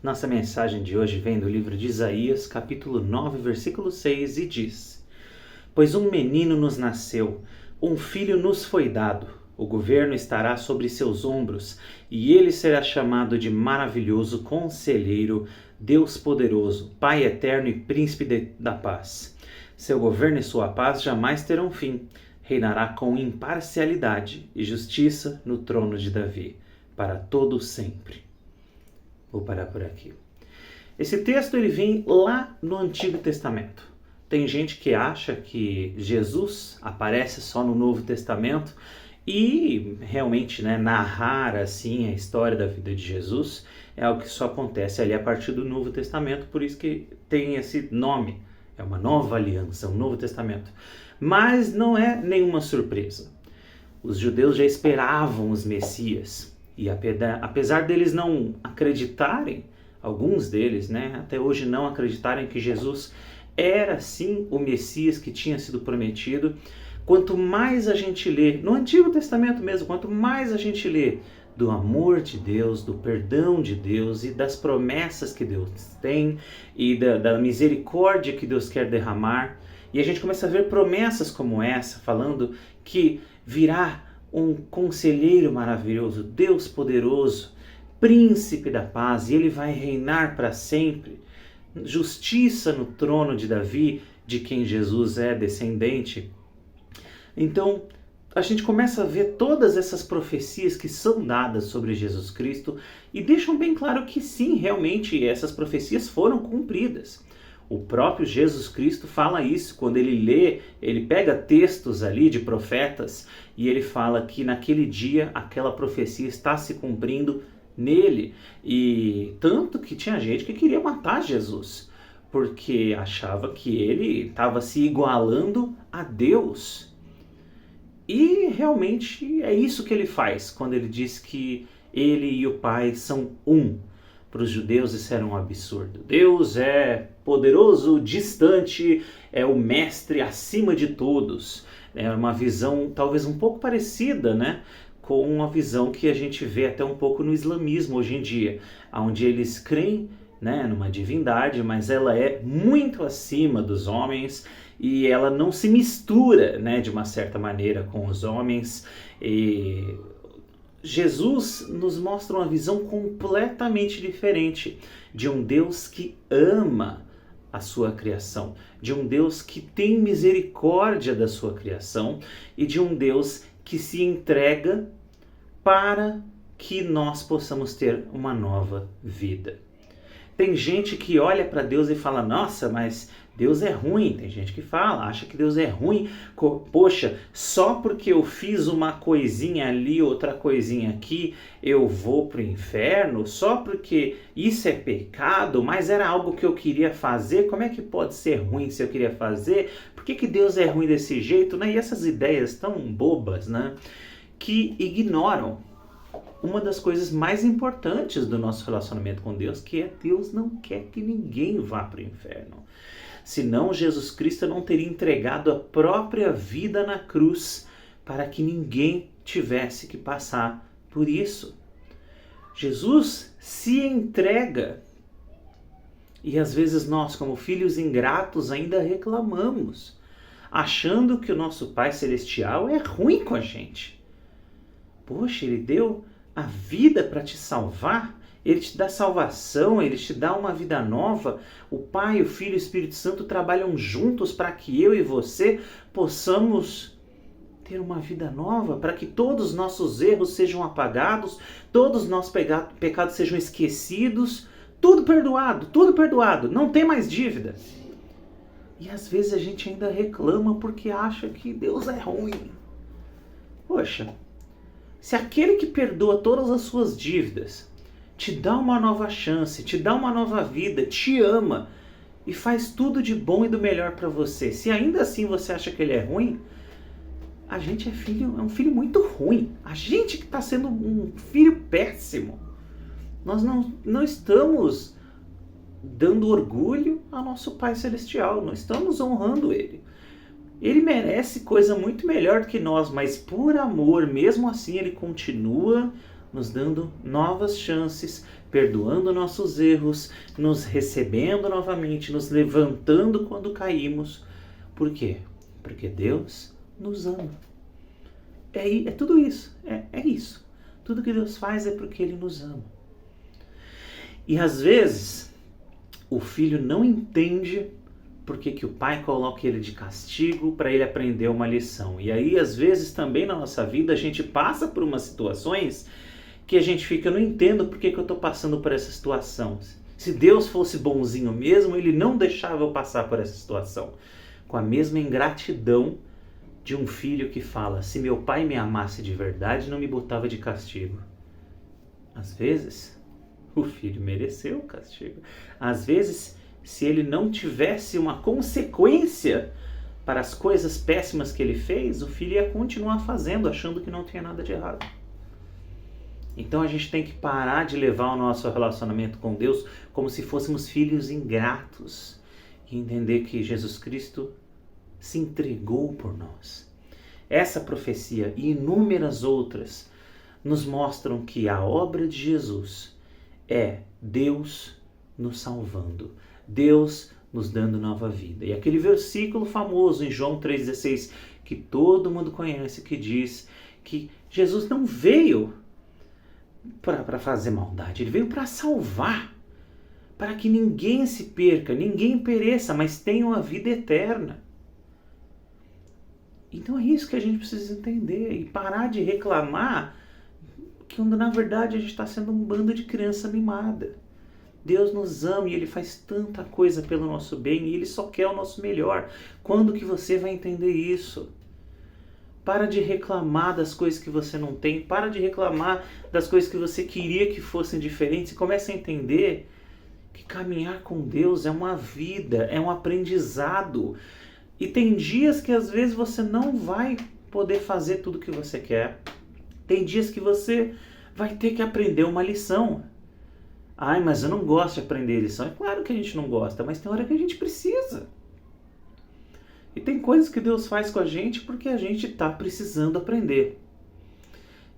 Nossa mensagem de hoje vem do livro de Isaías, capítulo 9, versículo 6, e diz: Pois um menino nos nasceu, um filho nos foi dado, o governo estará sobre seus ombros, e ele será chamado de Maravilhoso Conselheiro, Deus Poderoso, Pai Eterno e Príncipe da Paz. Seu governo e sua paz jamais terão fim. Reinará com imparcialidade e justiça no trono de Davi, para todo sempre. Vou parar por aqui. Esse texto ele vem lá no Antigo Testamento. Tem gente que acha que Jesus aparece só no Novo Testamento e realmente, narrar assim a história da vida de Jesus é algo que só acontece ali a partir do Novo Testamento, por isso que tem esse nome. É uma nova aliança, um Novo Testamento. Mas não é nenhuma surpresa. Os judeus já esperavam os Messias. E apesar deles não acreditarem, alguns deles, até hoje não acreditarem que Jesus era sim o Messias que tinha sido prometido, quanto mais a gente lê, no Antigo Testamento mesmo, quanto mais a gente lê do amor de Deus, do perdão de Deus e das promessas que Deus tem e da misericórdia que Deus quer derramar, e a gente começa a ver promessas como essa, falando que virá um conselheiro maravilhoso, Deus poderoso, príncipe da paz, e ele vai reinar para sempre. Justiça no trono de Davi, de quem Jesus é descendente. Então, a gente começa a ver todas essas profecias que são dadas sobre Jesus Cristo e deixam bem claro que sim, realmente essas profecias foram cumpridas. O próprio Jesus Cristo fala isso quando ele lê, ele pega textos ali de profetas e ele fala que naquele dia aquela profecia está se cumprindo nele. E tanto que tinha gente que queria matar Jesus, porque achava que ele estava se igualando a Deus. E realmente é isso que ele faz quando ele diz que ele e o Pai são um. Para os judeus isso era um absurdo. Deus é poderoso, distante, é o mestre acima de todos. É uma visão talvez um pouco parecida, com uma visão que a gente vê até um pouco no islamismo hoje em dia, onde eles creem, numa divindade, mas ela é muito acima dos homens e ela não se mistura, de uma certa maneira com os homens. E Jesus nos mostra uma visão completamente diferente de um Deus que ama a sua criação, de um Deus que tem misericórdia da sua criação e de um Deus que se entrega para que nós possamos ter uma nova vida. Tem gente que olha para Deus e fala, nossa, mas Deus é ruim. Tem gente que fala, acha que Deus é ruim. Poxa, só porque eu fiz uma coisinha ali, outra coisinha aqui, eu vou para o inferno? Só porque isso é pecado, mas era algo que eu queria fazer? Como é que pode ser ruim se eu queria fazer? Por que Deus é ruim desse jeito? E essas ideias tão bobas, que ignoram uma das coisas mais importantes do nosso relacionamento com Deus, que é Deus não quer que ninguém vá para o inferno. Senão Jesus Cristo não teria entregado a própria vida na cruz para que ninguém tivesse que passar por isso. Jesus se entrega. E às vezes nós, como filhos ingratos, ainda reclamamos, achando que o nosso Pai Celestial é ruim com a gente. Poxa, Ele deu a vida para te salvar, Ele te dá salvação, Ele te dá uma vida nova. O Pai, o Filho e o Espírito Santo trabalham juntos para que eu e você possamos ter uma vida nova, para que todos os nossos erros sejam apagados, todos os nossos pecados sejam esquecidos, tudo perdoado, não tem mais dívida. E às vezes a gente ainda reclama porque acha que Deus é ruim. Poxa, se aquele que perdoa todas as suas dívidas te dá uma nova chance, te dá uma nova vida, te ama e faz tudo de bom e do melhor para você, se ainda assim você acha que ele é ruim, a gente é um filho muito ruim. A gente que está sendo um filho péssimo. Nós não estamos dando orgulho ao nosso Pai Celestial, não estamos honrando Ele. Ele merece coisa muito melhor do que nós, mas por amor, mesmo assim, Ele continua nos dando novas chances, perdoando nossos erros, nos recebendo novamente, nos levantando quando caímos. Por quê? Porque Deus nos ama. É tudo isso, é isso. Tudo que Deus faz é porque Ele nos ama. E às vezes, o filho não entende porque que o pai coloca ele de castigo para ele aprender uma lição. E aí, às vezes, também na nossa vida, a gente passa por umas situações que a gente fica, eu não entendo porque que eu estou passando por essa situação. Se Deus fosse bonzinho mesmo, Ele não deixava eu passar por essa situação. Com a mesma ingratidão de um filho que fala, se meu pai me amasse de verdade, não me botava de castigo. Às vezes, o filho mereceu o castigo. Às vezes, se ele não tivesse uma consequência para as coisas péssimas que ele fez, o filho ia continuar fazendo, achando que não tinha nada de errado. Então a gente tem que parar de levar o nosso relacionamento com Deus como se fôssemos filhos ingratos e entender que Jesus Cristo se entregou por nós. Essa profecia e inúmeras outras nos mostram que a obra de Jesus é Deus nos salvando, Deus nos dando nova vida. E aquele versículo famoso em João 3,16, que todo mundo conhece, que diz que Jesus não veio para fazer maldade, Ele veio para salvar, para que ninguém se perca, ninguém pereça, mas tenha uma vida eterna. Então é isso que a gente precisa entender e parar de reclamar que na verdade a gente está sendo um bando de criança mimada. Deus nos ama e Ele faz tanta coisa pelo nosso bem e Ele só quer o nosso melhor. Quando que você vai entender isso? Para de reclamar das coisas que você não tem, para de reclamar das coisas que você queria que fossem diferentes e comece a entender que caminhar com Deus é uma vida, é um aprendizado. E tem dias que às vezes você não vai poder fazer tudo o que você quer. Tem dias que você vai ter que aprender uma lição. Ai, mas eu não gosto de aprender lição. É claro que a gente não gosta, mas tem hora que a gente precisa. E tem coisas que Deus faz com a gente porque a gente está precisando aprender.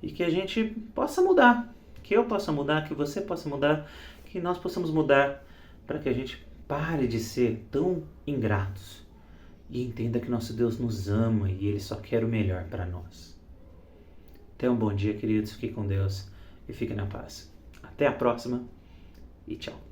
E que a gente possa mudar. Que eu possa mudar, que você possa mudar, que nós possamos mudar para que a gente pare de ser tão ingratos. E entenda que nosso Deus nos ama e Ele só quer o melhor para nós. Tenham um bom dia, queridos. Fiquem com Deus e fiquem na paz. Até a próxima e tchau.